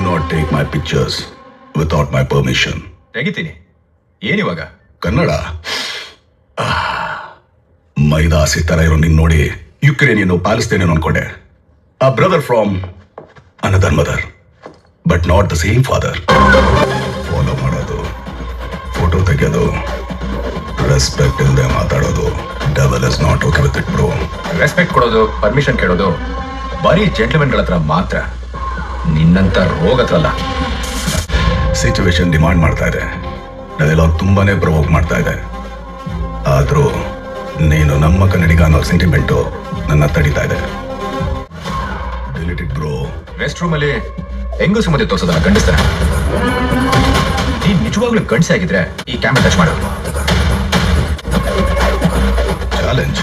not take my pictures without my permission. ತೆಗಿತೀನಿ. ಏನಿವಾಗ? ಕನ್ನಡ ಮೈದಾಸಿ ತರ ಇರೋ ನಿನ್ ನೋಡಿ ಯುಕ್ರೇನಿಯನ್ ಪ್ಯಾಲೆಸ್ತೇನಿಯನ್ ಅನ್ಕೊಂಡೆ. ಆ brother from another mother but not the same father. Follow ಮಾಡೋದು, ಫೋಟೋ ತೆಗೆಯೋದು, ರೆಸ್ಪೆಕ್ಟ್ ಇಲ್ಲದೆ ಮಾತಾಡೋದು. Devil is not okay with it bro. Respect ಕೊಡೋದು, ಪರ್ಮಿಷನ್ ಕೇಳೋದು ಬರೀ ಜೆಂಟ್ಲ್ಮನ್ಗಳ ಹತ್ರ ಮಾತ್ರ, ನಿನ್ನಂತ ರೋಗ ಹತ್ರ ಅಲ್ಲ. ಸಿಚುವೇಶನ್ ಡಿಮಾಂಡ್ ಮಾಡ್ತಾ ಇದೆ. ಡೈಲಾಗ್ ತುಂಬಾನೇ ಪ್ರವೋಕ್ ಮಾಡ್ತಾ ಇದೆ. ಆದ್ರೂ ನೀನು ನಮ್ಮ ಕನ್ನಡಿಗ ಅನ್ನೋ ಸೆಂಟಿಮೆಂಟು ನನ್ನ ತಡಿತಾ ಇದೆ. Delete it bro. Rest room ಅಲ್ಲಿ ಹೆಂಗಸು ಮುಂದೆ ತೋರ್ಸೋದನ್ನ ಗಂಡಿಸ್ತಾನೆ. ನೀನ್ ನಿಜವಾಗ್ಲೂ ಗಂಡಸೆ ಆಗಿದ್ರೆ ಈ ಕ್ಯಾಮ್ರಾ ಟಚ್ ಮಾಡು. ಚಾಲೆಂಜ್.